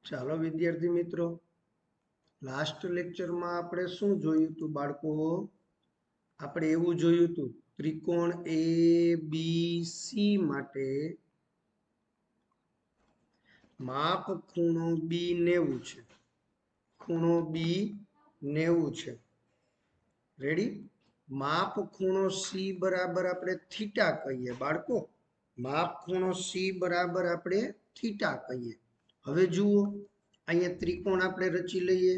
ચાલો વિદ્યાર્થી મિત્રો, લાસ્ટ લેક્ચરમાં આપણે શું જોયું હતું બાળકો? આપણે એવું જોયું હતું ત્રિકોણ એ બી સી માટે માપ ખૂણો બી 90 છે, ખૂણો બી 90 છે. રેડી? માપ ખૂણો સી બરાબર આપણે થીટા કહીએ બાળકો. માપ ખૂણો સી બરાબર આપણે થીટા કહીએ. હવે જુઓ, અહીંયા ત્રિકોણ આપણે રચી લઈએ.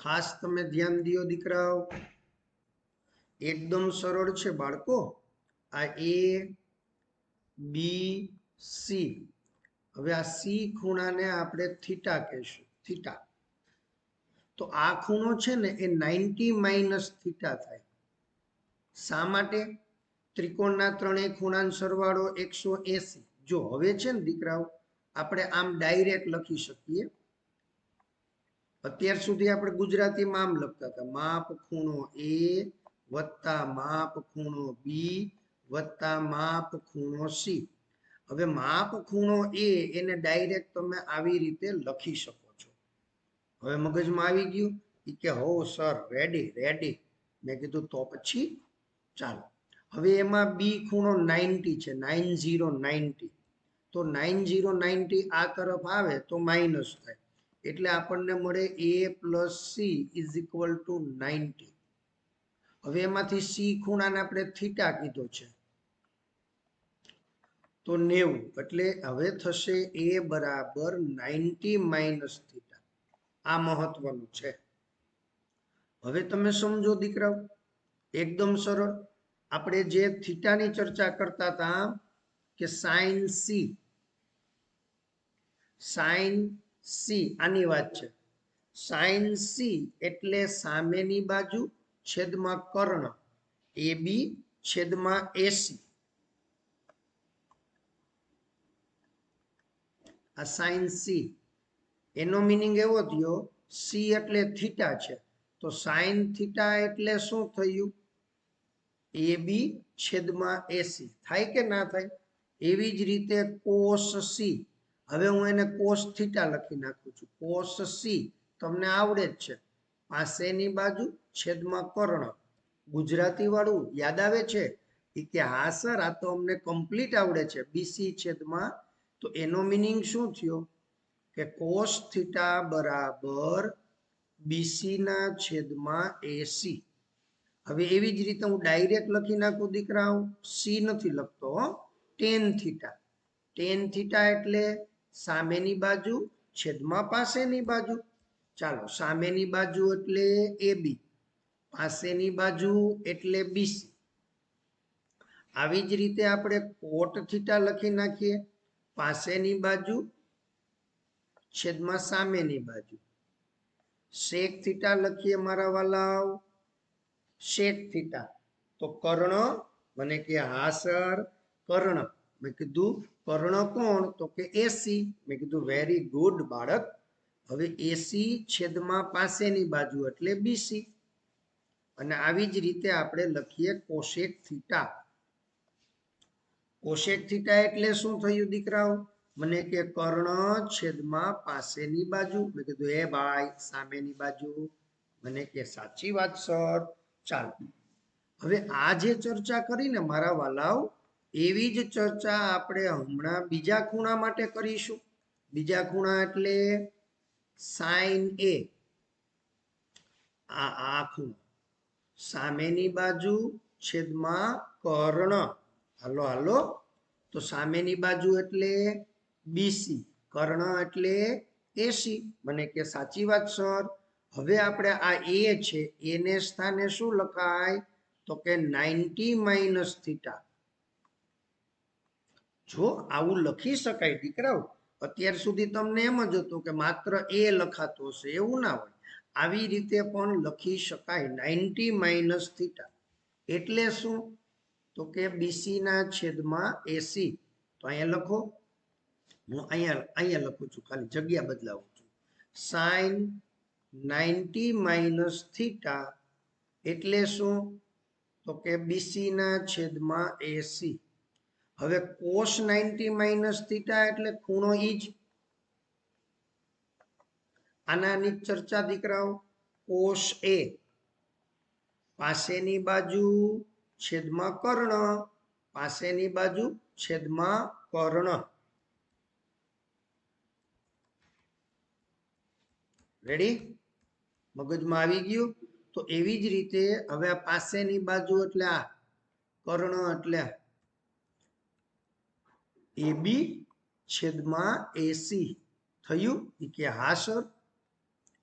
ખાસ તમે ધ્યાન દો દીકરાઓ, એકદમ સરળ છે બાળકો. આ એ બી સી. હવે આ સી ખૂણાને આપણે થીટા કહીશું, થીટા. તો આ ખૂણો છે ને એ 90 માઇનસ થીટા થાય. શા માટે? ત્રિકોણના ત્રણેય ખૂણાનો સરવાળો 180. જો હવે છે ને દીકરાઓ, આપણે આમ ડાયરેક્ટ લખી શકીએ. અત્યાર સુધી આપણે ગુજરાતીમાં આમ લખતા હતા, માપ ખૂણો એ વત્તા માપ ખૂણો બી વત્તા માપ ખૂણો સી. હવે માપ ખૂણો એ એને ડાયરેક્ટ તમે આવી રીતે લખી શકો છો. હવે મગજમાં આવી ગયું કે હો સર, રેડી રેડી. મેં કીધું તો પછી ચાલો. હવે એમાં બી ખૂણો 90 છે, 90 તો 90 આ તરફ આવે તો માઇનસ થાય, એટલે આપણને મળે a plus she is equal two 90. હવે એમાંથી સી ખૂણાને આપણે થીટા કીધો છે તો 90, એટલે હવે થશે a બરાબર 90 માઇનસ થીટા. આ મહત્વનું છે. હવે તમે સમજો દીકરાઓ, એકદમ સરળ. આપણે જે થીટાની ચર્ચા કરતા હતા કે સાઇન સી, સાઇન સી આની વાત છે. સાઇન સી એટલે સામેની બાજુ છેદમાં કર્ણ એ બી છેદમાં એસી. આ સાઇન સી એનો મિનિંગ એવો થયો, સી એટલે થીટા છે, તો સાઇન થીટા એટલે શું થયું? એ બી છેદમાં એસી. થાય કે ના થાય? એવી જ રીતે કોસ સી. હવે હું એને કોસ થીટા લખી નાખું છું. કોસ સી તમને આવડે જ છે, પાસેની બાજુ છેદમાં કર્ણ. ગુજરાતી વાળું યાદ આવે છે કે હા સર, આ તો અમને કમ્પ્લીટ આવડે છે, બીસી છેદમાં. તો એનો મિનિંગ શું થયો કે કોસ થીટા બરાબર બીસી ના છેદમાં એસી. હવે એવી જ રીતે હું ડાયરેક્ટ લખી નાખું દીકરાઓ, સી નથી લખતો, ટેન થીટા. ટેન થીટા એટલે સામેની બાજુ છેદમાં પાસેની બાજુ. ચાલો, સામેની બાજુ એટલે એ બી, પાસેની બાજુ એટલે બીસી. આવી જ રીતે આપણે કોટ થીટા લખી નાખીએ, પાસેની બાજુ છેદમાં સામેની બાજુ. સેક થીટા લખીએ મારા વાલાઓ, સેક થીટા. તો કર્ણ, મને કે હા સર કર્ણ. મેં કીધું કર્ણ કોણ? તો કે એસી. મેં કીધું વેરી ગુડ બાળક. હવે એસી છેદમાં પાસેની બાજુ એટલે બીસી. અને આવી જ રીતે આપણે લખીએ કોશેક થીટા. કોશેક થીટા એટલે શું થયું દીકરાઓ? મને કે કર્ણ છેદમાં પાસેની બાજુ. મેં કીધું હે ભાઈ, સામેની બાજુ. મને કે સાચી વાત સર. ચાલો, હવે આ જે ચર્ચા કરીને મારા વાલાઓ, એવી જ ચર્ચા આપણે હમણાં બીજા ખૂણા માટે કરીશું. બીજા ખૂણા એટલે સાઇન એ. આ ખૂણો સામેની બાજુ છેદમાં કર્ણ. હાલો હાલો, તો સામેની બાજુ એટલે બીસી, કર્ણ એટલે એસી. મને કે સાચી વાત સર. હવે આપણે આ એ છે, એને સ્થાને શું લખાય? તો કે 90 માઇનસ થીટા. જો આવું લખી શકાય દીકરાઓ, અત્યાર સુધી તમને એમ જ હતું કે માત્ર એ લખાતો હશે, એવું ના હોય. આવી રીતે પણ લખી શકાય 90 માઇનસ થીટા. એટલે શું? તો કે બીસી ના છેદમાં એસી. તો અહીંયા લખો, હું અહીંયા લખું છું, ખાલી જગ્યા બદલાવું છું. સાઇન 90 માઇનસ થીટા એટલે શું? તો કે બીસી ના છેદમાં એસી. હવે કોસ 90 માઇનસ થીટા એટલે ખૂણો ઈ જ. આનાની ચર્ચા દીકરાઓ. કોષ એ પાસેની બાજુ છેદમાં કર્ણ, પાસેની બાજુ છેદમાં કર્ણ. રેડી? મગજમાં આવી ગયું? તો એવી જ રીતે હવે આ પાસેની બાજુ એટલે આ કર્ણ એટલે AB છેદમાં AC થયું કે હા સર.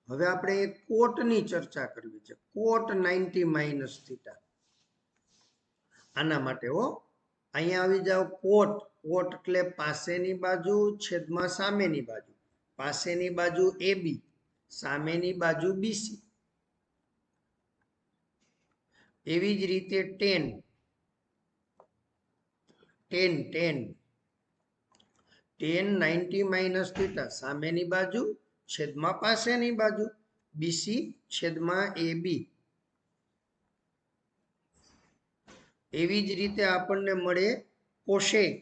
હવે આપણે એક કોટની ચર્ચા કરવી છે. કોટ 90 માઇનસ થીટા. આના માટે હો અહીંયા આવી જાવ. કોટ, કોટ એટલે પાસેની બાજુ છેદમાં સામેની બાજુ. પાસેની બાજુ AB, સામેની બાજુ BC. એવી જ રીતે tan, tan, tan, tan 90 minus theta, સામેની બાજુ છેદમાં પાસેની બાજુ, BC છેદમાં AB. એવી જ રીતે આપણને મળે કોશેક.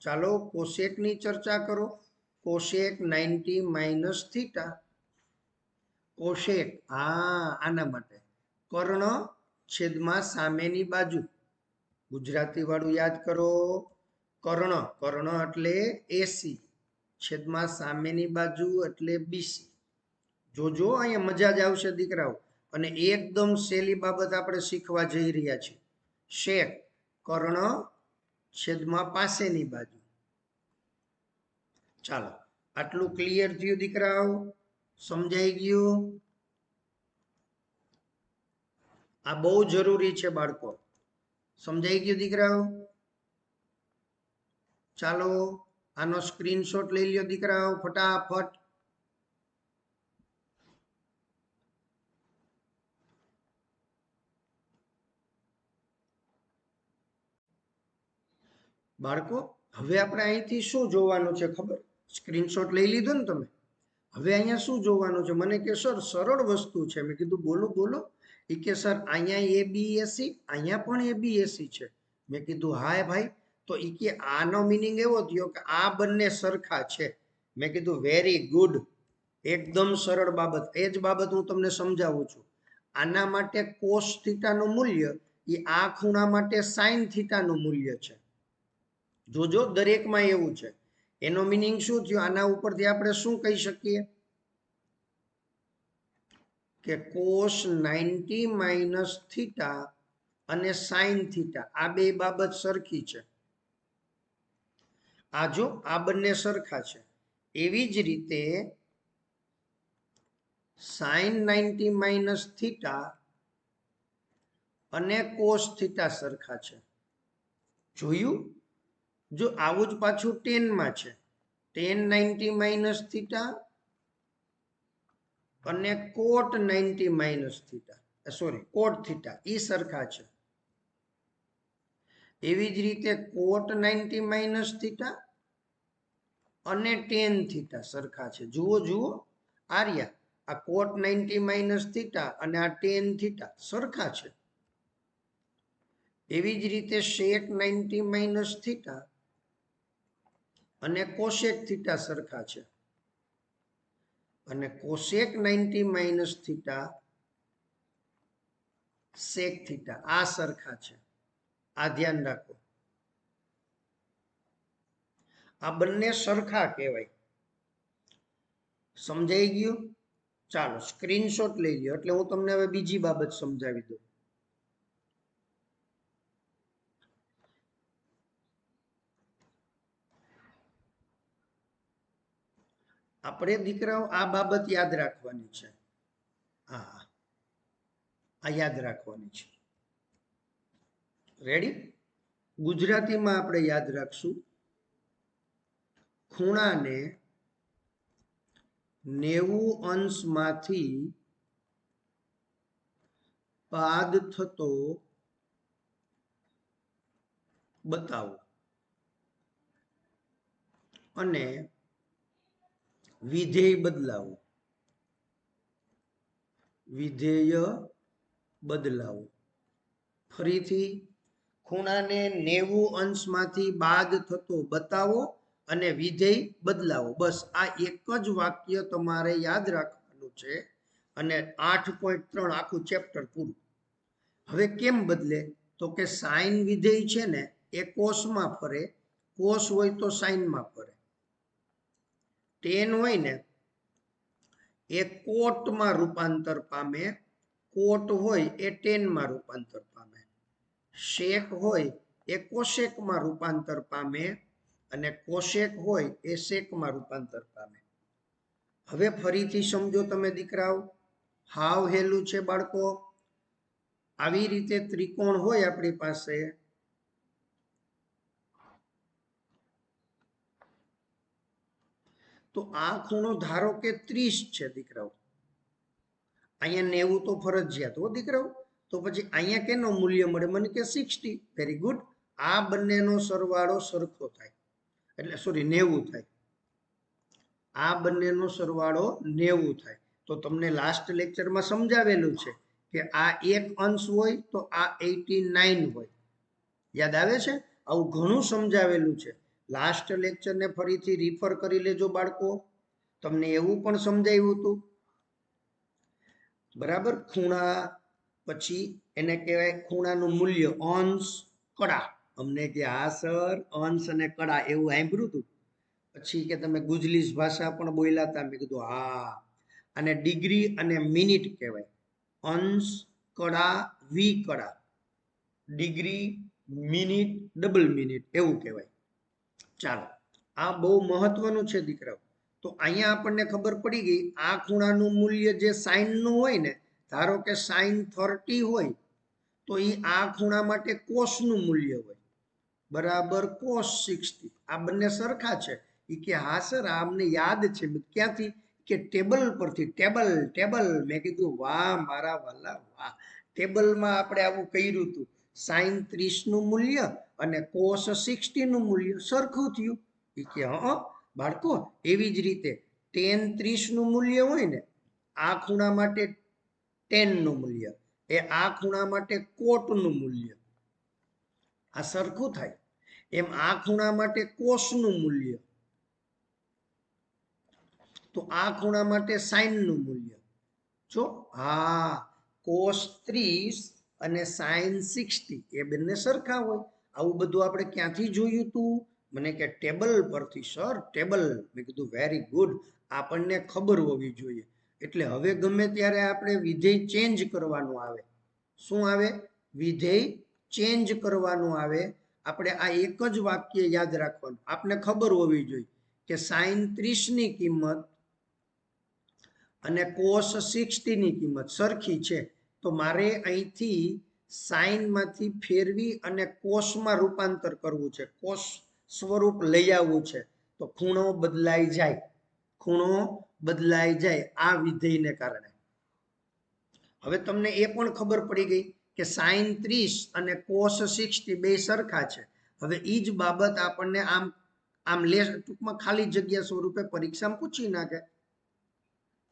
ચાલો કોશેકની ચર્ચા કરો. કોશેક 90 માઇનસ થીટા. કોશેક આના માટે કર્ણ છેદમાં સામેની બાજુ. ગુજરાતી વાળું યાદ કરો. કર્ણ, કર્ણ એટલે AC છેદમાં સામેની બાજુ એટલે BC. જોજો અહીંયા મજા જ આવશે દીકરાઓ. અને એકદમ સહેલી બાબત આપણે શીખવા જઈ રહ્યા છીએ. શેક કર્ણ છેદમાં પાસેની બાજુ. ચાલો આટલું ક્લિયર થયું દીકરાઓ? સમજાઈ ગયું? આ બહુ જરૂરી છે બાળકો. સમજાઈ ગયું દીકરાઓ? ચાલો આનો સ્ક્રીનશોટ લઈ લ્યો દીકરાઓ ફટાફટ. બાળકો હવે આપણે અહીંથી શું જોવાનું છે ખબર? સ્ક્રીનશોટ લઈ લીધો ને તમે? હવે અહીંયા શું જોવાનું છે? મને કે સર સરળ વસ્તુ છે. મેં કીધું બોલો બોલો. એ કે સર અહીંયા ABAC, અહીંયા પણ ABAC છે. મેં કીધું હા ભાઈ. તો એ કે આનો મિનિંગ એવો થયો કે આ બંને સરખા છે. મેં કીધું વેરી ગુડ, એકદમ સરળ બાબત. એ જ બાબત હું તમને સમજાવું છું. આના માટે કોસ થીટાનું મૂલ્ય એ આ ખૂણા માટે સાઇન થીટાનું મૂલ્ય છે. જોજો દરેકમાં એવું છે. એનો મિનિંગ શું થયો? આના ઉપરથી આપણે શું કહી શકીએ કે કોસ 90 માઇનસ થીટા અને સાઇન થીટા આ બે બાબત સરખી છે. આ જો આ બંને સરખા છે. એવી જ રીતે સાઇન 90 માઇનસ થીટા અને કોસ થીટા સરખા છે. જોયું? જો આવું જ પાછું ટેનમાં છે. tan 90 માઇનસ થીટા અને cot 90 minus theta, sorry cot theta એ સરખા છે. એવી જ રીતે કોટ 90 માઇનસ થીટા અને tan થીટા સરખા છે. જુઓ જુઓ આર્યા, આ કોટ 90 માઇનસ થીટા અને આ tan થીટા સરખા છે. એવી જ રીતે sec 90 માઇનસ થીટા અને કોસેક થીટા સરખા છે. અને cosec 90 minus theta sec theta આ સરખા છે. આ ધ્યાન રાખો. આ બંને સરખા કહેવાય. સમજાઈ ગયું? ચાલો સ્ક્રીનશોટ લઈ લ્યો. એટલે હું તમને હવે બીજી બાબત સમજાવી દઉં. આપણે દીકરાઓ આ બાબત યાદ રાખવાની છે. હા, આ યાદ રાખવાની છે. રેડી? ગુજરાતીમાં આપણે યાદ રાખશું. ખૂણાને 90 અંશમાંથી બાદ થતો બતાવો અને વિધેય બદલાવો. વિધેય બદલાવો. ફરીથી ખૂણાને 90 અંશમાંથી બાદ થતો બતાવો અને વિધેય બદલાવો. બસ આ એક જ વાક્ય તમારે યાદ રાખવાનું. કરવાનું છે અને 8.3 આખું ચેપ્ટર પૂરું. હવે કેમ બદલે? તો કે સાઇન વિધેય છે ને એ કોસમાં ફરે, કોસ હોય તો સાઇનમાં ફરે. ટેન હોય ને એ કોટમાં રૂપાંતર પામે, કોટ હોય એ ટેનમાં રૂપાંતર પામે. શેક હોય એ કોશેકમાં રૂપાંતર પામે અને કોશેક હોય એ શેકમાં રૂપાંતર પામે. હવે ફરીથી સમજો તમે દીકરાઓ, હાવ હેલું છે બાળકો. આવી રીતે ત્રિકોણ હોય આપણી પાસે, તો આ ખૂણો ધારો કે 30 છે દીકરાઓ, અહીંયા 90 તો ફરજિયાત હો દીકરાઓ. તો પછી અહીંયા કેનો મૂલ્ય મળે? મને કે 60. Very good. આ બંનેનો સરવાળો સરખો થાય, એટલે સોરી 90 થાય. આ બંનેનો સરવાળો 90 થાય. તો તમને લાસ્ટ લેક્ચરમાં સમજાવેલું છે કે આ એક અંશ હોય તો આ 89 હોય. યાદ આવે છે? આવું ઘણું સમજાવેલું છે. લાસ્ટ લેક્ચરને ફરીથી રિફર કરી લેજો બાળકો. તમને એવું પણ સમજાવ્યું હતું, બરાબર? ખૂણા પછી એને કહેવાય ખૂણાનું મૂલ્ય અંશ, કડા. અમને કે હા સર અંશ અને કડા એવું સાંભળ્યું હતું. પછી કે તમે ગુજલીસ ભાષા પણ બોલ્યા હતા. મેં કીધું હા. અને ડિગ્રી અને મિનિટ કહેવાય. અંશ, કડા, વી કડા, ડિગ્રી, મિનિટ, ડબલ મિનિટ એવું કહેવાય. ચાલો, આ બહુ મહત્વનું છે દીકરાઓ. તો અહીંયા આપણને ખબર પડી ગઈ આ ખૂણાનું મૂલ્ય જે સાઇનનું હોય ને, ધારો કે સાઇન 30 હોય તો એ આ ખૂણા માટે કોસનું મૂલ્ય હોય, બરાબર કોસ 60. આ બંને સરખા છે. એ કે હા સર આ અમને યાદ છે. ક્યાંથી? કે ટેબલ પરથી. Table table. મેં કીધું વાહ મારા વાલા વાહ. ટેબલમાં આપણે આવું કર્યું હતું. સાઇન 30 નું મૂલ્ય અને કોસ 60 નું મૂલ્ય સરખું થયું. એ કે હા બાળકો, એવી જ રીતે ટેન 30 નું મૂલ્ય હોય ને, આ ખૂણા માટે 10 નું મૂલ્ય એ આ ખૂણા માટે કોટનું મૂલ્ય આ સરખું થાય. એમ આ ખૂણા માટે કોસનું મૂલ્ય, તો આ ખૂણા માટે સાઇનનું મૂલ્ય. જો હા, કોસ 30 અને સાઇન 60 એ બંને સરખા હોય. આવું બધું આપણે ક્યાંથી જોયું હતું? મને કે ટેબલ પરથી સર, ટેબલ. મેં કીધું વેરી ગુડ, આપણને ખબર હોવી જોઈએ. એટલે હવે ગમે ત્યારે આપણે વિધેય ચેન્જ કરવાનું આવે. શું આવે? વિધેય ચેન્જ કરવાનું આવે. આપણે આ એક જ વાક્ય યાદ રાખવાનું. આપને ખબર હોવી જોઈએ કે સાઇન 30 ની કિંમત અને કોસ 60 ની કિંમત સરખી છે. તો મારે અહીંથી સાઇનમાંથી ફેરવી અને કોસમાં રૂપાંતર કરવું છે, કોસ સ્વરૂપ લઈ આવવું છે. તો ખૂણો બદલાઈ જાય, ખૂણો બદલાઈ જાય આ વિધેયને કારણે. હવે તમને એ પણ ખબર પડી ગઈ કે સાઇન 30 અને કોસ 60 બે સરખા છે. હવે એ જ બાબત આપણને આમ આમ ટૂંકમાં ખાલી જગ્યા સ્વરૂપે પરીક્ષામાં પૂછી નાખે.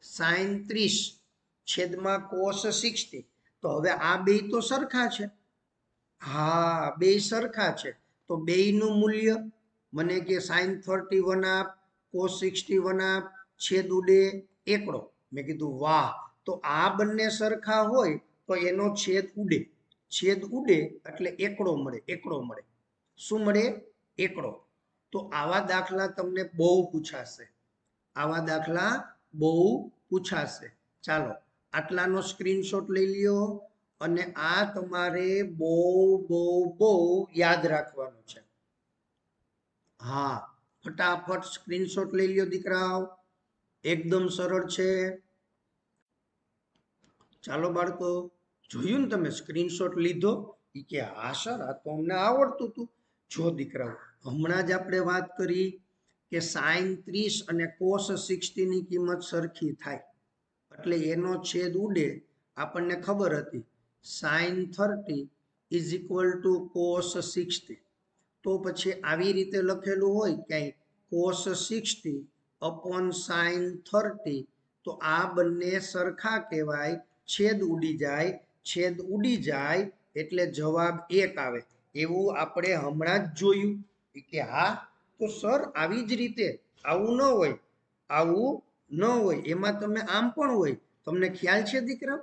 સાઇન 30 છેદમાં કોસ 60. તો હવે આ બે તો સરખા છે. હા, બે સરખા છે. તો બેયનું મૂલ્ય મને કે સાઇન 31 આપ, કોસ 61 આપ, છેદ ઉડે એકડો. મેં કીધું વાહ. તો આ બંને સરખા હોય તો એનો છેદ ઉડે. છેદ ઉડે એટલે એકડો મળે. એકડો મળે. શું મળે? એકડો. તો આવા દાખલા તમને બહુ પૂછાશે. આવા દાખલા બહુ પૂછાશે. ચાલો, આટલાનો સ્ક્રીનશોટ લઈ લ્યો અને આ તમારે બહુ બહુ બહુ યાદ રાખવાનું છે. હા, ફટાફટ સ્ક્રીનશોટ લઈ લ્યો દીકરાઓ. એકદમ સરળ છે. ચાલો બાળકો, જોયું ને તમે? સ્ક્રીનશોટ લીધો? એ કે હા સર આ તો અમને આવડતું હતું. જો દીકરાઓ, હમણાં જ આપણે વાત કરી કે સાઇન 30 અને કોસ 60 ની કિંમત સરખી થાય એટલે એનો છેદ ઉડે. આપણને ખબર હતી sine 30 is equal to cos 60. તો પછી આવી રીતે લખેલું હોય ક્યાંય કોસ 60 અપોન સાઇન 30. તો આ બંને સરખા કહેવાય. છેદ ઉડી જાય. છેદ ઉડી જાય એટલે જવાબ 1 આવે. એવું આપણે હમણાં જ જોયું કે હા. તો સર આવી જ રીતે આવું ન હોય, આવું ન હોય એમાં તમે આમ પણ હોય. તમને ખ્યાલ છે દીકરા?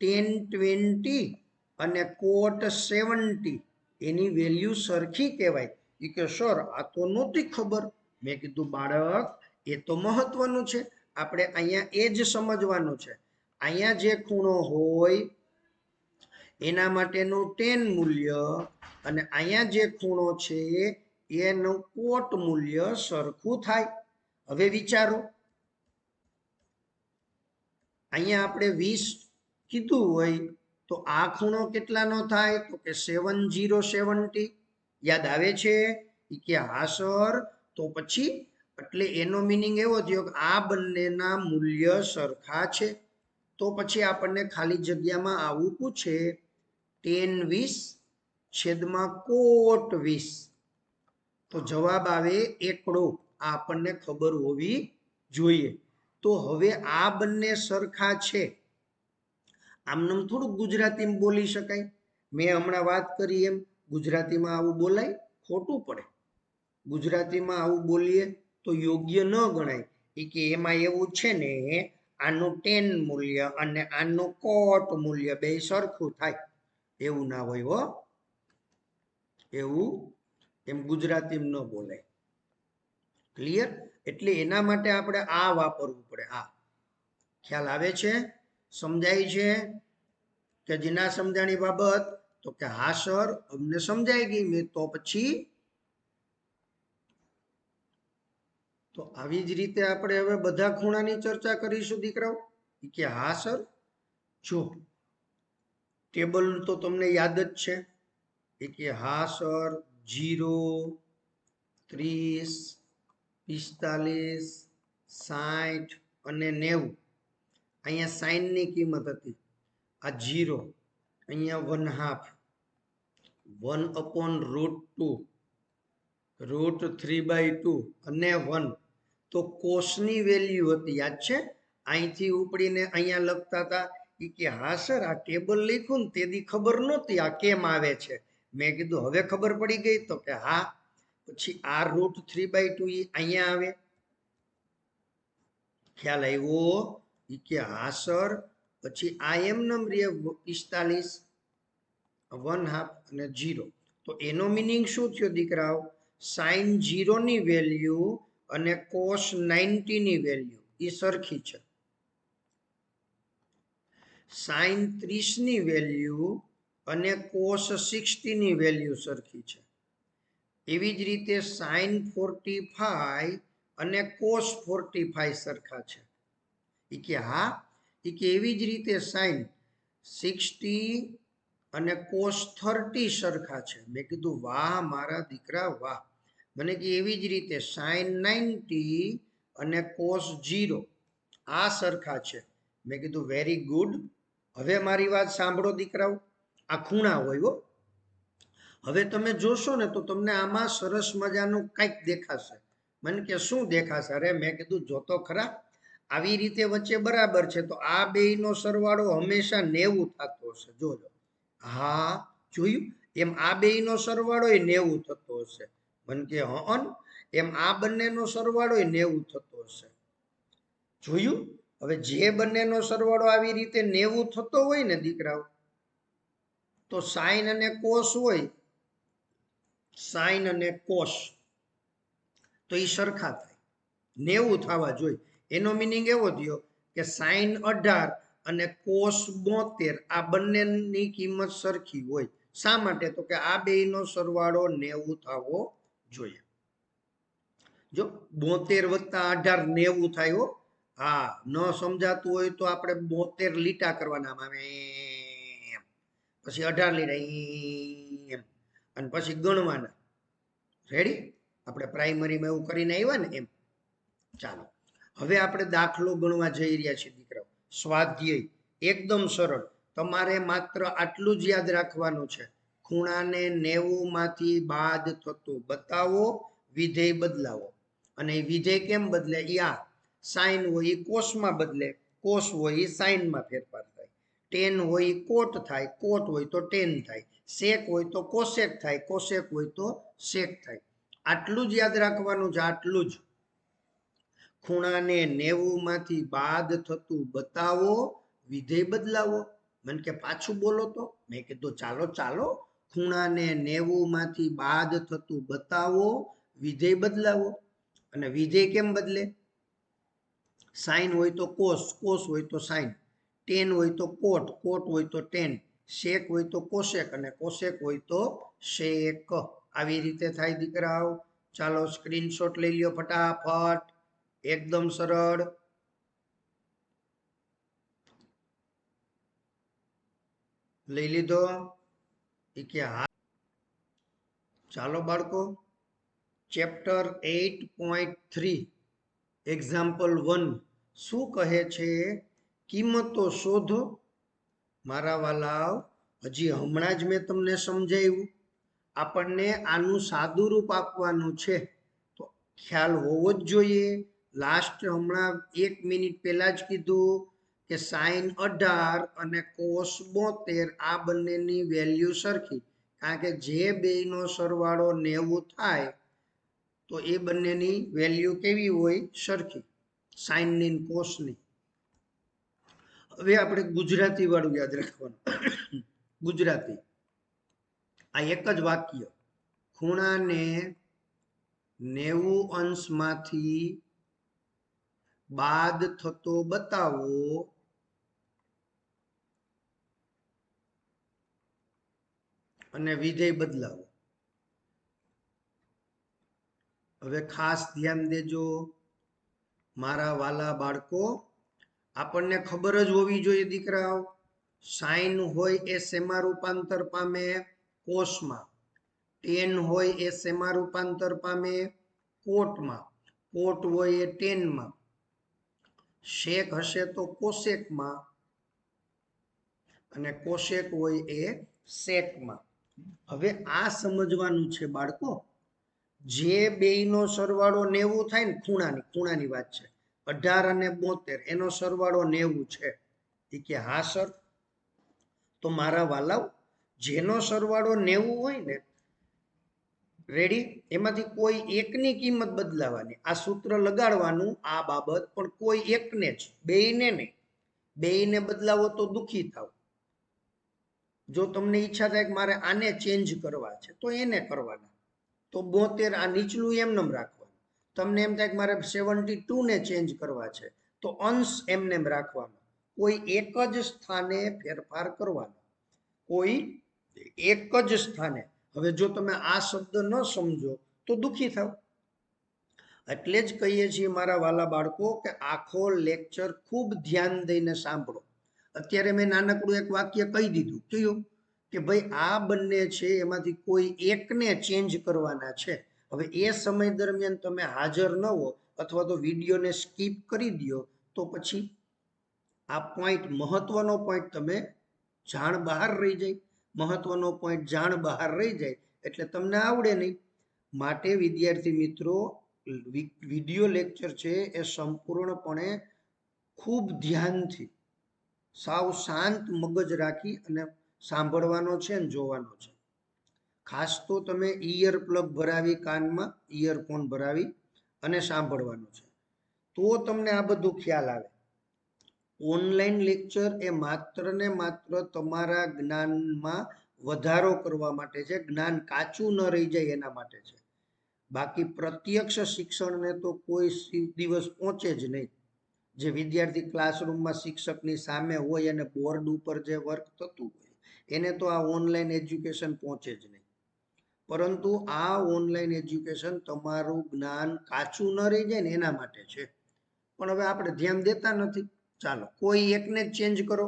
tan 20 અને cot 70 એની વેલ્યુ સરખી કહેવાય. એ કે સર આ તો નહોતી ખબર. મેં કીધું બાળક એ તો મહત્વનું છે, આપણે અહીંયા એ જ સમજવાનું છે. અહીંયા જે ખૂણો હોય એના માટેનું tan મૂલ્ય અને અહીંયા જે ખૂણો છે એનું cot મૂલ્ય સરખું થાય. હવે વિચારો, અહીંયા આપણે 20 કીધું હોય તો આ ખૂણો કેટલાનો થાય? તો કે 7070. યાદ આવે છે? કે હા સર. તો પછી એટલે એનો મિનિંગ એવો થયો કે આ બંનેના મૂલ્ય સરખા છે. તો પછી આપણને ખાલી જગ્યામાં આવું પૂછે tan 20 છેદમાં cot 20. તો જવાબ આવે એકડો. આ આપણને ખબર હોવી જોઈએ. તો હવે આ બંને સરખા છે. આમનામ થોડુંક ગુજરાતીમાં બોલી શકાય. મેં હમણાં વાત કરી એમ ગુજરાતીમાં આવું બોલાય? ખોટું પડે. ગુજરાતીમાં આવું બોલીએ તો યોગ્ય ન ગણાય. એ કે એમાં એવું છે ને આનું tan મૂલ્ય અને આનું cot મૂલ્ય બે સરખું થાય. એવું ના હોય હો. એવું એમ ગુજરાતીમાં ન બોલાય. ક્લિયર? એટલે એના માટે આપણે આ વાપરવું પડે. આ ખ્યાલ આવે છે? સમજાય છે કે જેના સમજાણી બાબત? તો કે હા સર અમને સમજાઈ ગઈ. મેં તો પછી તો આવી જ રીતે આપણે હવે બધા ખૂણાની ચર્ચા કરીશું દીકરાઓ. કે હા સર. જો ટેબલ તો તમને યાદ જ છે. કે હા સર 0, 30, 45, 60 અને 90. અહીંયા સાઈનની કિંમત હતી આ 0, અહીંયા 1/2, 1/√2, √3/2 અને 1. તો કોસની વેલ્યુ હતી, યાદ છે? અહીંથી ઉપડીને અહીંયા લખતા હતા. કે હા સર આ ટેબલ લખ્યું ને તેથી ખબર નહોતી આ કેમ આવે છે. મેં કીધું હવે ખબર પડી ગઈ? તો કે હા. પછી આ √3/2 અહીંયા આવે. ખ્યાલ આવ્યો? કે હા સર. પછી આ એમનેમ રે 45, 1/2 અને 0. તો એનો મિનિંગ શું થયો દીકરાઓ? sin 0 ની વેલ્યુ અને cos 90 ની વેલ્યુ એ સરખી છે. sin 30 ની વેલ્યુ અને cos 60 ની વેલ્યુ સરખી છે. એવી જ રીતે sin 45 અને cos 45 સરખા છે. એ કે હા. એ કે એવી જ રીતે sin 60 અને cos 30 સરખા છે. મેં કીધું વાહ મારા દીકરા વાહ. મને કે એવી જ રીતે sin 90 અને cos 0 આ સરખા છે. મેં કીધું વેરી ગુડ. હવે મારી વાત સાંભળો દીકરાઓ. આ ખૂણા હોય હો. હવે તમે જોશો ને તો તમને આમાં સરસ મજાનું કંઈક દેખાશે. મને કે શું દેખાશે? અરે મેં કીધું જોતો ખરા. આવી રીતે વચ્ચે બરાબર છે તો આ બેયનો સરવાળો હંમેશા 90 થતો હશે. જોજો. હા જોયું? એમ આ બેયનો સરવાળો 90 થતો હશે. મને કે હં એમ આ બંનેનો સરવાળો 90 થતો હશે. જોયું? હવે જે બંનેનો સરવાળો આવી રીતે 90 થતો હોય ને દીકરાઓ, તો સાઈન અને કોસ હોય, સાઈન અને કોસ તો એ સરખા થાય. 90 થવા જોઈએ. એનો મિનિંગ એવો થયો કે સાઈન 18 અને કોસ 72 આ બંનેની કિંમત સરખી હોય. શા માટે? તો કે આ બેયનો સરવાળો 90 થવો જોઈએ. જો 72 + 18 90 થાય હો. હા, ન સમજાતું હોય તો આપણે 72 લીટા કરવાના આવે પછી 18 લીટા એમ અને પછી ગણવાના. રેડી? આપણે પ્રાઇમરીમાં એવું કરીને આવ્યા ને એમ. ચાલો હવે આપણે દાખલો ગણવા જઈ રહ્યા છીએ દીકરાઓ. સ્વાધ્યાય એકદમ સરળ. તમારે માત્ર આટલું જ યાદ રાખવાનું છે. ખૂણાને 90 માંથી બાદ થતું બતાવો, વિધેય બદલાવો. અને એ વિધેય કેમ બદલે? આ સાઈન હોય એ કોસમાં બદલે, કોસ હોય એ સાઈનમાં ફેરફાર થાય, ટેન હોય એ કોટ થાય, કોટ હોય તો ટેન થાય, સેક હોય તો કોસેક થાય, કોસેક હોય તો સેક થાય. આટલું જ યાદ રાખવાનું છે. આટલું જ. ખૂણાને 90 માંથી બાદ થતું બતાવો, વિધેય બદલાવો. મને કે પાછું બોલો તો. મેં કીધું ચાલો ચાલો, ખૂણાને 90 માંથી બાદ થતું બતાવો, વિધેય બદલાવો. અને વિધેય કેમ બદલે? સાઇન હોય તો કોસ, કોસ હોય તો સાઇન, ટેન હોય તો કોટ, કોટ હોય તો ટેન, સેક હોય તો કોશેક, અને કોશેક હોય તો શેક. આવી રીતે થાય દીકરાઓ. ચાલો સ્ક્રીનશોટ લઈ લ્યો ફટાફટ. એકદમ સરળ. લઈ લીધો? એ કે હા. ચાલો બાળકો, ચેપ્ટર 8.3 એક્ઝામ્પલ 1 શું કહે છે? કિંમતો શોધો. મારા વાલાઓ, હજી હમણાં જ મેં તમને સમજાવ્યું. આપણને આનું સાદું રૂપ આપવાનું છે, તો ખ્યાલ હોવો જ જોઈએ. લાસ્ટ હમણાં 1 મિનિટ પહેલા જ કીધું કે સાઈન 18 અને કોસ 72 આ બંનેની વેલ્યુ સરખી, કારણ કે જે બેયનો સરવાળો 90 થાય તો એ બંનેની વેલ્યુ કેવી હોય? સરખી, સાઈનની ને કોસની. હવે આપણે ગુજરાતી વાળું યાદ રાખવાનું. ગુજરાતી, આ એક જ વાક્ય, ખૂણાને 90 અંશમાંથી બાદ થતો બતાવો, અને વિધેય બદલાવો. હવે ખાસ ધ્યાન દેજો મારા વાલા બાળકો. આપણને ખબર જ હોવી જોઈએ દીકરાઓ, સાઈન હોય એ શેમાં રૂપાંતર પામે? કોસમાં. ટેન હોય એ શેમાં રૂપાંતર પામે? કોટમાં. કોટ હોય એ ટેનમાં. શેક હશે તો કોશેકમાં, અને કોશેક હોય એ શેકમાં. હવે આ સમજવાનું છે બાળકો, જે બેયનો સરવાળો 90 થાય ને, ખૂણાની વાત છે, 18 અને 72 એનો સરવાળો 90 છે. એ કે હા સર. તો મારા વાલાઓ, જેનો સરવાળો 90 હોય ને, રેડી, એમાંથી કોઈ એકની કિંમત બદલાવાની. આ સૂત્ર લગાડવાનું, આ બાબત, પણ કોઈ એકને જ, બેયને નહીં. બેયને બદલાવો તો દુખી થાવ. જો તમને ઈચ્છા થાય કે મારે આને ચેન્જ કરવા છે, તો એને કરવાના. તો 72 આ નીચલું એમનેમ રાખવાનું. તમને એમ થાય કે મારે 72 ને ચેન્જ કરવા છે, તો અંશ એમનેમ રાખવાનો. કોઈ એક જ સ્થાને ફેરફાર કરવાનો, કોઈ એક જ સ્થાને. હવે જો તમે આ શબ્દ ન સમજો તો દુખી થાવ. એટલે જ કહીએ છીએ મારા વાલા બાળકો કે આખો લેક્ચર ખૂબ ધ્યાન દઈને સાંભળો. અત્યારે મેં નાનકડું એક વાક્ય કહી દીધું, કયું કે ભાઈ આ બંને છે એમાંથી કોઈ એકને ચેન્જ કરવાના છે. હવે એ સમય દરમિયાન તમે હાજર ન હો, અથવા તો વિડીયોને સ્કીપ કરી દો, તો પછી આ પોઈન્ટ, મહત્વનો પોઈન્ટ તમે જાણ બહાર રહી જાય. મહત્વનો પોઈન્ટ જાણ બહાર રહી જાય એટલે તમને આવડે નહીં. માટે વિદ્યાર્થી મિત્રો, વિડીયો લેક્ચર છે એ સંપૂર્ણપણે ખૂબ ધ્યાનથી, સાવ શાંત મગજ રાખી અને સાંભળવાનો છે અને જોવાનો છે. ખાસ તો તમે ઈયર પ્લગ ભરાવી, કાનમાં ઈયરફોન ભરાવી અને સાંભળવાનું છે, તો તમને આ બધું ખ્યાલ આવે. ઓનલાઈન લેક્ચર એ માત્ર ને માત્ર તમારા જ્ઞાનમાં વધારો કરવા માટે છે, જ્ઞાન કાચું ન રહી જાય એના માટે છે. બાકી પ્રત્યક્ષ શિક્ષણને તો કોઈ દિવસ પહોંચે જ નહીં. જે વિદ્યાર્થી ક્લાસરૂમમાં શિક્ષકની સામે હોય અને બોર્ડ ઉપર જે વર્ક થતું હોય, એને તો આ ઓનલાઈન એજ્યુકેશન પહોંચે જ નહીં. પરંતુ આ ઓનલાઈન એજ્યુકેશન તમારું જ્ઞાન કાચું ન રહી જાય ને એના માટે છે. પણ હવે આપણે ધ્યાન દેતા નથી. ચાલો કોઈ એકને જ ચેન્જ કરો.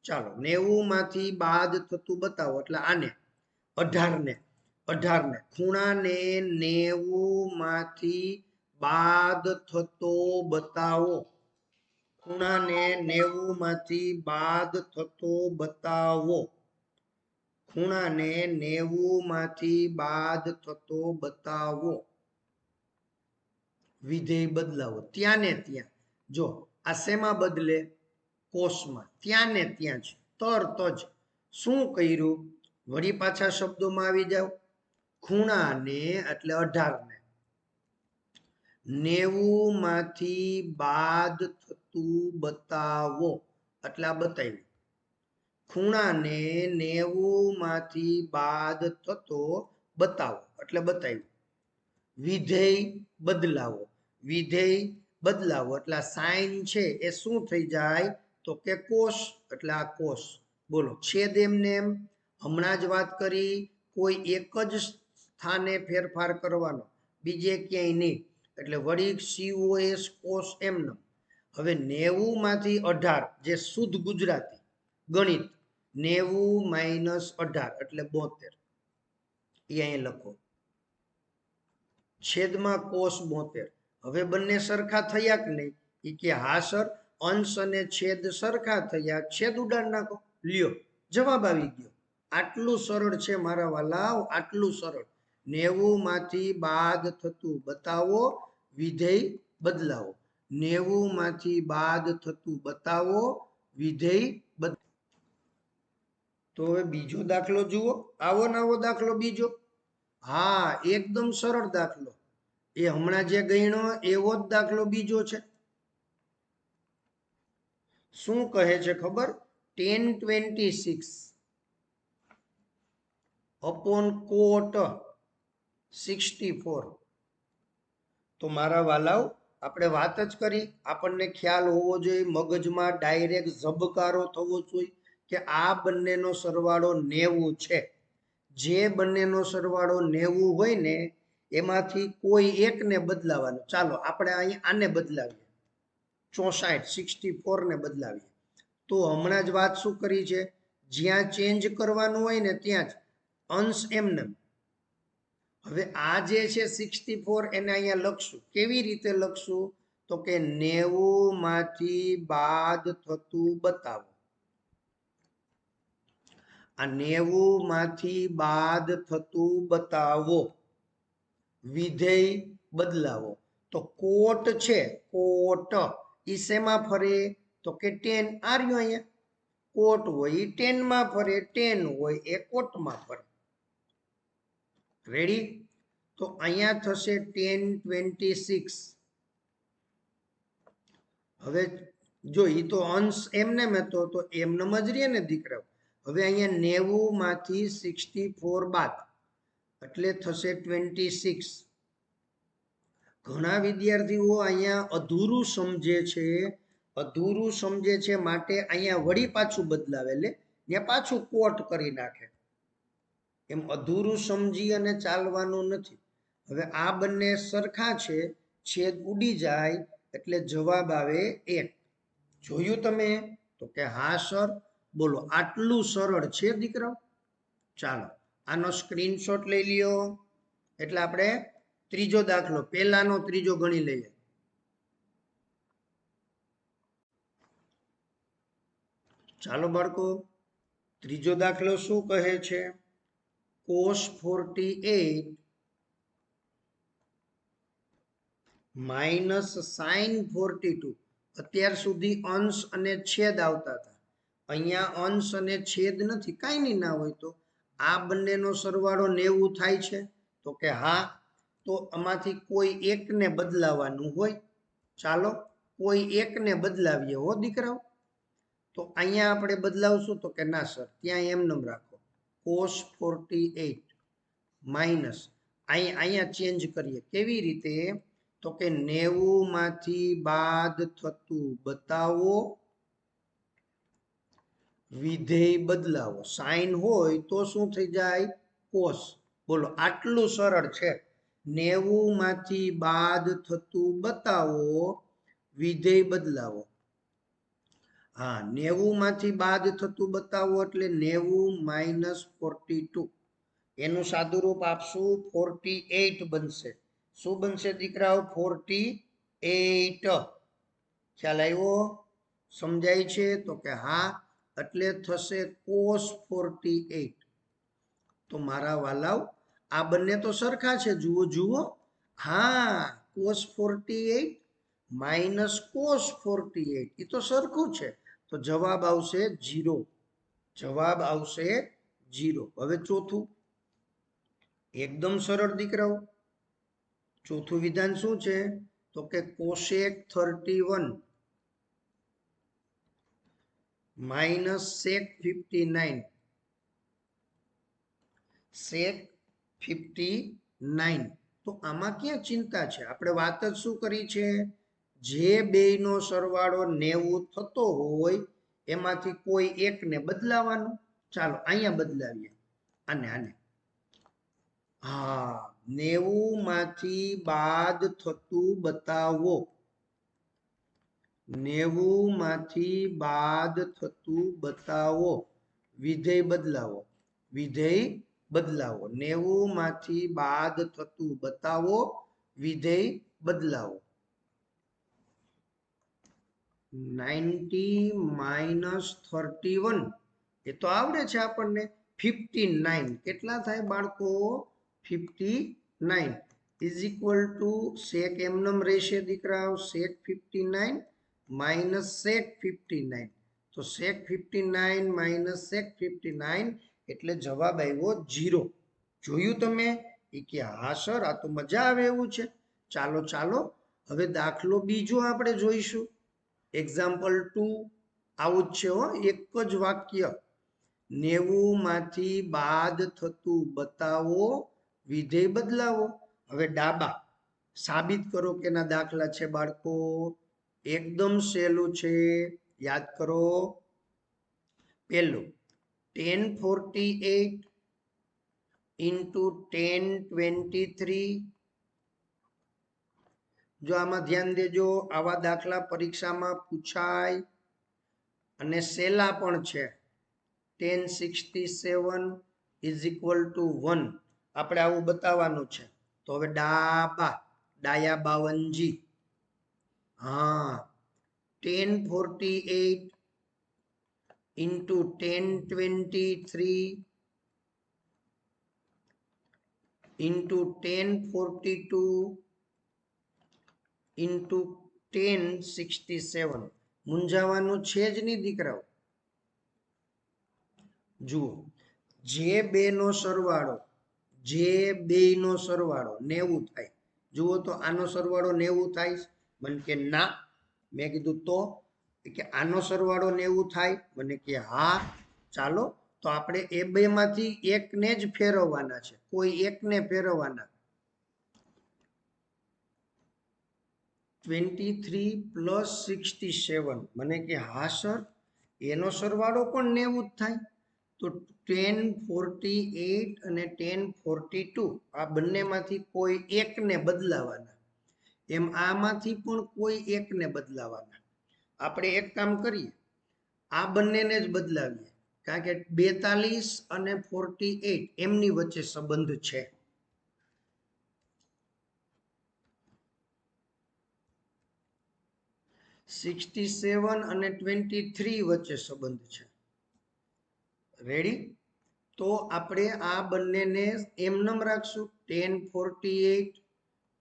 ચાલો 90 માંથી બાદ થતું બતાવો, એટલે આને 18 ને ખૂણાને 90 માંથી બાદ થતો બતાવો. ખૂણાને 90 માંથી બાદ થતો બતાવો. ખૂણાને 90 માંથી બાદ થતો બતાવો, વિધેય બદલાવો. ત્યાં ને ત્યાં. જો આ શેમાં બદલે? કોષમાં. ત્યાં ને ત્યાં જ, તરત જ. શું કર્યું? વળી પાછા શબ્દોમાં આવી જાવ. ખૂણાને એટલે 18 ને 90 માંથી બાદ થતું બતાવો એટલે આ બતાવ્યું. ખૂણાને 90 માંથી બાદ થતો બતાવો એટલે બતાવ્યું. વિધેય બદલાવો, વિધેય બદલાવો એટલે સાઇન છે એ શું થઈ જાય તો કે કોસ એટલે આ કોસ. બોલો છેદ એમને એમ હમણાં જ વાત કરી, કોઈ એક જ સ્થાને ફેરફાર કરવાનો, બીજે ક્યાંય નહીં, એટલે વળી COS કોસ એમને. હવે 90 માંથી 18 જે શુદ્ધ ગુજરાતી ગણિત, 90 માઇનસ 18 એટલે 72, એ અહીં લખો છેદમાં કોસ 72. હવે બંને સરખા થયા કે નહીં? એ કે હા સર, અંશ અને છેદ સરખા થયા, છેદ ઉડાડ નાખો, લ્યો જવાબ આવી ગયો. આટલું સરળ છે મારા વાલાઓ, આટલું સરળ. 90 માંથી બાદ થતું બતાવો, વિધેય બદલાવો. 90 માંથી બાદ થતું બતાવો, વિધેય બદલાવો. તો હવે બીજો દાખલો જુઓ, આવો ને આવો દાખલો બીજો. હા, એકદમ સરળ દાખલો. એ હમણાં જે ગણ્યો એવો જ દાખલો બીજો છે. શું કહે છે ખબર? 1026 upon cot 64. તો મારા વાલાઓ આપણે વાત જ કરી, આપણને ખ્યાલ હોવો જોઈએ, મગજમાં ડાયરેક્ટ ઝબકારો થવો જોઈએ કે આ બંનેનો સરવાળો 90 છે. જે બંનેનો સરવાળો 90 હોય ને એમાંથી કોઈ એકને બદલાવાનો. ચાલો આપણે અહીં આને બદલાવીએ, 64 ને બદલાવીએ. તો હમણાં જ વાત શું કરી છે, જ્યાં ચેન્જ કરવાનું હોય ને ત્યાં જ અંશ એમને. હવે આ જે છે 64 એને અહીંયા લખશું. કેવી રીતે લખશું તો કે 90 માંથી બાદ થતું બતાવો. આ 90 માંથી બાદ થતું બતાવો, વિધેય બદલાવો. તો કોટ છે, કોટ ઈ શેમાં ફરે તો કે 10. આ રહ્યું અહીંયા કોટ હોય એ 10 માં ફરે, 10 હોય એ કોટમાં ફરે. રેડી? તો અહીંયા થશે 1026. હવે જો ઈ તો અંશ એમને હતો તો એમને જ રહે ને દીકરાઓ. હવે અહીંયા 90 માંથી 64 બાદ એટલે થશે 26. ઘણા વિદ્યાર્થીઓ અહીંયા અધૂરું સમજે છે, અધૂરું સમજે છે માટે અહીંયા વળી પાછું બદલાવે, એટલે ત્યાં પાછું કોટ કરી નાખે. એમ અધૂરું સમજી અને ચાલવાનું નથી. હવે આ બંને સરખા છે, છેદ ઉડી જાય એટલે જવાબ આવે 1. જોયું તમે? તો કે હા સર. બોલો આટલું સરળ છે દીકરાઓ. ચાલો આનો સ્ક્રીનશોટ લઈ લ્યો. એટલે આપણે ત્રીજો દાખલો, પહેલાનો ત્રીજો ગણી લઈએ. ચાલો બાળકો, ત્રીજો દાખલો શું કહે છે? cos 48 minus sin 42. અત્યાર સુધી અંશ અને છેદ આવતા હતા, અહીંયા અંશ અને છેદ નથી, કાંઈ નહીં ના હોય તો આ બંનેનો સરવાળો 90 થાય છે તો કે હા. તો આમાંથી કોઈ એકને બદલાવાનું હોય. ચાલો કોઈ એકને બદલાવીએ હો દીકરાઓ. તો અહીંયા આપણે બદલાવશું તો કે ના સર, ત્યાં એમનેમ રાખો. cos 48 માઇનસ અહીંયા ચેન્જ કરીએ. કેવી રીતે તો કે 90 માંથી બાદ થતું બતાવો, વિધેય બદલાવો. સાઇન હોય તો શું થઈ જાય? કોસ. બોલો આટલું સરળ છે. 90 માંથી બાદ થતું બતાવો, વિધેય બદલાવો. હા, 90 માંથી બાદ થતું બતાવો એટલે 90 માઇનસ 42. એનું સાદું રૂપ આપશું 48 બનશે. શું બનશે દીકરાઓ? 48. ખ્યાલ આવ્યો? સમજાય છે? તો કે હા. એટલે થશે cos 48. તો મારા વાલાઓ આ બંને તો સરખા છે, જુઓ જુઓ. હા, cos 48 માઇનસ cos 48 એ તો સરખું છે. તો જવાબ આવશે 0. જવાબ આવશે 0. હવે ચોથું એકદમ સરળ દીકરાઓ. ચોથું વિધાન શું છે? તો કે કોશેક 31 માઇનસ સેક 59 સેક 59 તો આમાં ક્યાં ચિંતા છે? આપણે વાત જ શું કરી છે? જે બેયનો સરવાળો 90 થતો હોય એમાંથી કોઈ એકને બદલાવાનું. ચાલો અહીંયા બદલાવીએ આને હા 90 માંથી બાદ થતું બતાવો. 90 માંથી બાદ થતું બતાવો. વિધેય બદલાવો. વિધેય બદલાવો. 90 માંથી બાદ થતું બતાવો. વિધેય બદલાવો. 90 માઇનસ 31 એ તો આવડે છે આપણને. 59 કેટલા થાય બાળકો? 59 ઇઝ ઇક્વલ ટુ સેક એમનેમ રહેશે દીકરાઓ. સેક 59 માઇનસ સેક 59 તો સેક 59 માઇનસ સેક 59 એટલે જવાબ આવ્યો 0. જોયું તમે? એ કે હા સર આ તો મજા આવે એવું છે. ચાલો ચાલો હવે દાખલો બીજો આપણે જોઈશું. એક્ઝામ્પલ 2 આવું જ છે હો, એક જ વાક્ય. 90 માંથી બાદ થતું બતાવો. વિધેય બદલાવો. હવે ડાબા સાબિત કરો કે ના દાખલા છે બાળકો. એકદમ સહેલું છે, યાદ કરો. પહેલું 1048 ઇન્ટુ 1023. જો આમાં ધ્યાન દેજો, આવા દાખલા પરીક્ષામાં પૂછાય અને સહેલા પણ છે. 1067 ઇઝ ઇક્વલ ટુ 1 આપણે આવું બતાવવાનું છે. તો હવે ડાયા બાવનજી. હા 1048 ઇન્ટુ 1023 ઇન્ટુ 1042 ઇન્ટુ 1067. મૂંઝાવાનું છે જ નહીં દીકરાઓ. જુઓ જે બેનો સરવાળો 90 થાય. જુઓ તો આનો સરવાળો 90 થાય? મને કે ના. મેં કીધું તો કે આનો સરવાળો 90 થાય? મને કે હા. ચાલો તો આપણે એ બેમાંથી એકને જ ફેરવવાના છે. કોઈ એકને ફેરવવાના. 23 પ્લસ 67. મને કે હા સર એનો સરવાળો પણ 90 જ થાય. તો 1048 અને 1042 આ બંનેમાંથી કોઈ એકને બદલાવાના. એમ આમાંથી પણ કોઈ એકને બદલાવાના. આપણે એક કામ કરીએ, આ બંનેને જ બદલાવીએ. કારણ કે 42 અને 48 એમની વચ્ચે સંબંધ છે. 67 અને 23 વચ્ચે સંબંધ છે. રેડી? તો આપણે આ બંનેને એમનેમ રાખશું. 1048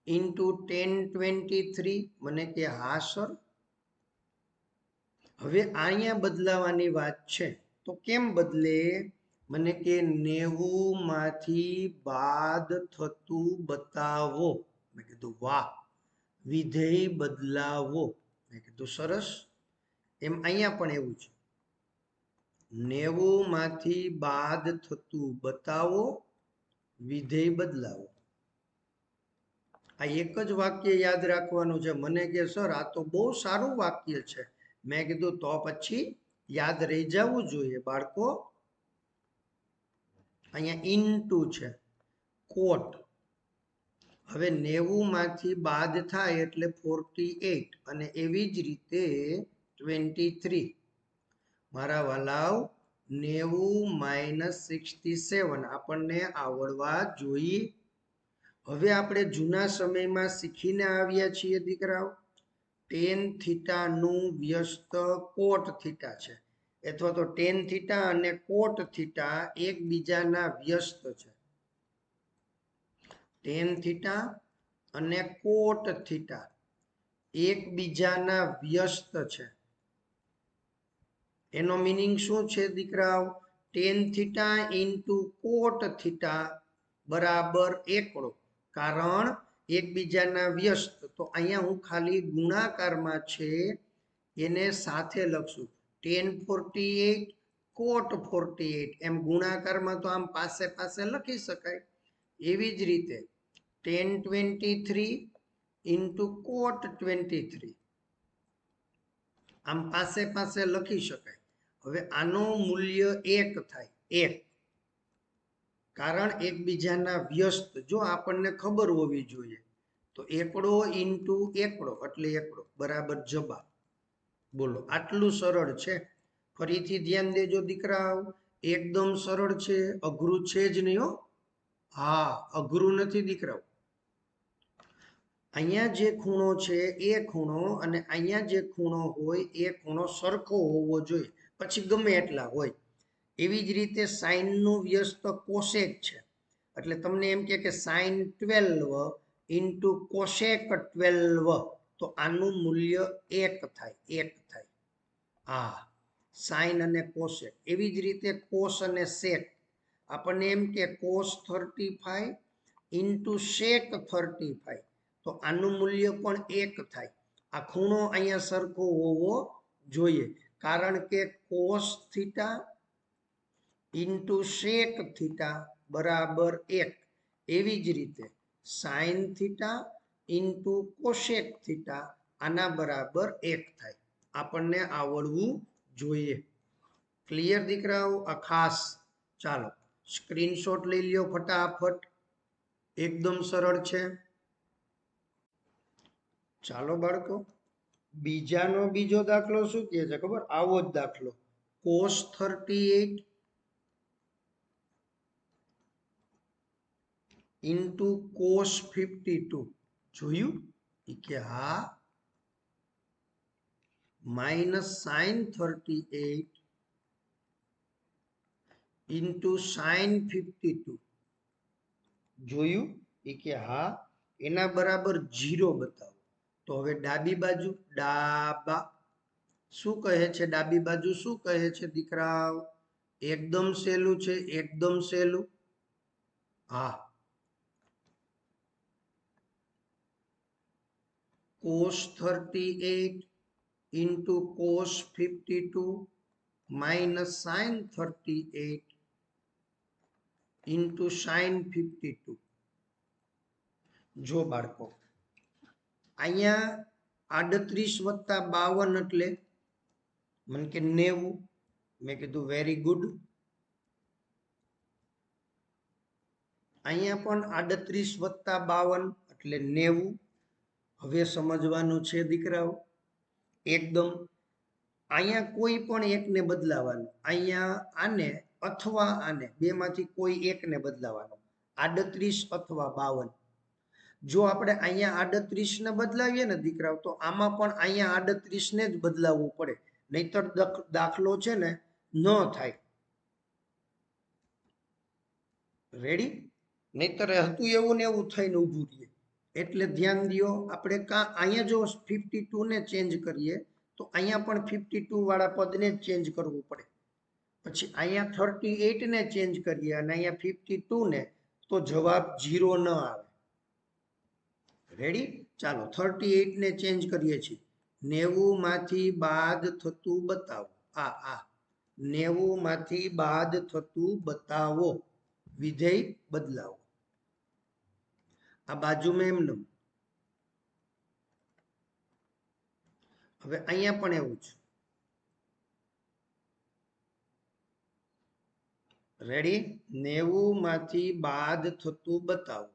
ઇન્ટુ 1023. મને કે હા સર. હવે અહીંયા બદલાવાની વાત છે. તો કેમ બદલે? મને કે 90 માંથી બાદ થતું બતાવો. મેં કીધું વાહ. વિધેય બદલાવો. મેં કીધું સરસ. એમ અહીંયા પણ એવું છે. 90 માંથી બાદ થતું બતાવો. વિધેય બદલાવો. આ એક જ વાક્ય યાદ રાખવાનું છે. મને કે સર આ તો બહુ સારું વાક્ય છે. મેં કીધું તો પછી યાદ રહી જવું જોઈએ બાળકો. અહીંયા ઇન્ટુ છે, કોટ. હવે 90 માંથી બાદ થાય એટલે 48 અને એવી જ રીતે 23. મારા વાલાવ 90 માઇનસ 67 આપણને આવડવા જોઈએ. હવે આપણે જૂના સમયમાં શીખીને આવ્યા છીએ દીકરાઓ. ટેન થીટાનું વ્યસ્ત કોટ થીટા છે. અથવા તો ટેન થીટા અને કોટ થીટા એકબીજાના વ્યસ્ત છે. ટેન થીટા અને કોટ થીટા એકબીજાના વ્યસ્ત છે. એનો મીનિંગ શું છે દીકરાઓ? ટેન થીટા ઇન્ટુ કોટ થીટા બરાબર એકડો. કારણ એકબીજાના વ્યસ્ત, તો અહીંયા હું ખાલી ગુણાકારમાં છે એને સાથે લખશું. 1048 કોટ 48 એમ ગુણાકારમાં તો આમ પાસે પાસે લખી શકાય. એવી જ રીતે 1023 ઇન્ટુ કોટ 23 આમ પાસે પાસે લખી શકાય. હવે આનું મૂલ્ય 1 થાય, 1, કારણ એકબીજાના વ્યસ્ત. જો આપણને ખબર હોવી જોઈએ તો એકડો ઇન્ટુ એકડો એટલે એકડો બરાબર જવાબ. બોલો, આટલું સરળ છે. ફરીથી ધ્યાન દેજો દીકરાઓ, એકદમ સરળ છે, અઘરું છે જ નહીં હો. હા, અઘરું નથી દીકરાઓ. અહીંયા જે ખૂણો છે એ ખૂણો અને અહીંયા જે ખૂણો હોય એ ખૂણો સરખો હોવો જોઈએ, પછી ગમે એટલા હોય. એવી જ રીતે સાઈનનું વ્યસ્ત કોસેક છે, એટલે તમને એમ કે સાઈન 12 ઇન્ટુ કોસેક 12, તો આનું મૂલ્ય 1 થાય, 1 થાય. હા, સાઈન અને કોસેક. એવી જ રીતે કોસ અને સેક, આપણને એમ કે કોસ 35 ઇન્ટુ સેક 35, તો આનું મૂલ્ય પણ 1 થાય. આ ખૂણો અહીંયા સરખો હોવો જોઈએ, કારણ કે cos theta into sec theta બરાબર 1. એવી જ રીતે sine theta into cosec theta આના બરાબર 1 થાય. આપણને આવડવું જોઈએ. ક્લિયર દીકરાઓ? આ ખાસ. ચાલો સ્ક્રીનશોટ લઈ લ્યો ફટાફટ, એકદમ સરળ છે. ચાલો બાળકો, બીજાનો બીજો દાખલો શું કહે છે ખબર? આવો જ દાખલો, કોસ 38 ઇન્ટુ કોસ 52. જોયું? કે હા, માઇનસ સાઈન 38 ઇન્ટુ સાઈન 52. જોયું? કે હા, એના બરાબર 0 બતાવો. તો હવે ડાબી બાજુ, ડાબા શું કહે છે? ડાબી બાજુ શું કહે છે દીકરાઓ? એકદમ સહેલું છે, એકદમ સહેલું. હા, cos 38 into cos 52 minus sin 38 into sin 52. જો બાળકો, અહીંયા 38 વત્તા 52 એટલે મને કે 90. મેં કીધું વેરી ગુડ. અહીંયા પણ 38 વત્તા 52 એટલે 90. હવે સમજવાનું છે દીકરાઓ એકદમ. અહીંયા કોઈ પણ એકને બદલાવાનું, અહીંયા આને અથવા આને, બેમાંથી કોઈ એકને બદલાવાનું, 38 અથવા 52. જો આપણે અહીંયા 38 ને બદલાવીએ ને દીકરાઓ, તો આમાં પણ અહીંયા 38 ને જ બદલાવવું પડે, નહીતર દાખલો છે ને ન થાય. રેડી? નહીતર હતું એવું ને એવું થઈને ઊભું રહીએ. એટલે ધ્યાન દો, આપણે અહીંયા જો 52 ને ચેન્જ કરીએ તો અહીંયા પણ 52 વાળા પદને જ ચેન્જ કરવું પડે. પછી અહીંયા 38 ને ચેન્જ કરીએ અને અહીંયા 52 ને, તો જવાબ 0 ન આવે. રેડી? ચાલો 38 ને ચેન્જ કરીએ છીએ. 90 માંથી બાદ થતું બતાવો. આ 90 માંથી બાદ થતું બતાવો, વિધેય બદલાવો. આ બાજુમાં એમનું. હવે અહીંયા પણ એવું છે. રેડી? 90 માંથી બાદ થતું બતાવો,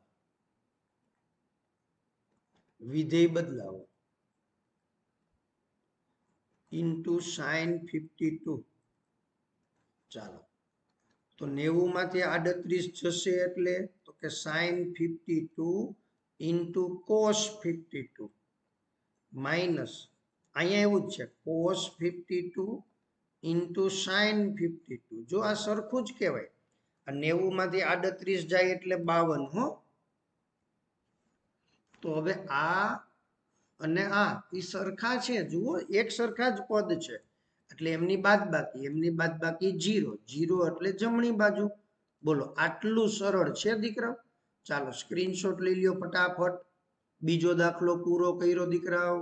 વિધેય બદલાવો, ઇન્ટુ સાઈન 52. ચાલો, તો 90 માંથી 38 જશે એટલે તો કે સાઈન 52 ઇન્ટુ કોસ 52 માઇનસ અહીંયા એવું જ છે કોસ 52 ઇન્ટુ સાઈન 52. જો આ સરખું જ કહેવાય. આ 90 માંથી 38 જાય એટલે 52. હો, તો હવે આ અને આ એ સરખા છે. જુઓ, એક સરખા જ પદ છે, એટલે એમની બાદબાકી 0. 0 એટલે જમણી બાજુ. બોલો, આટલું સરળ છે દીકરા. ચાલો સ્ક્રીનશોટ લઈ લ્યો ફટાફટ. બીજો દાખલો પૂરો કર્યો દીકરાઓ?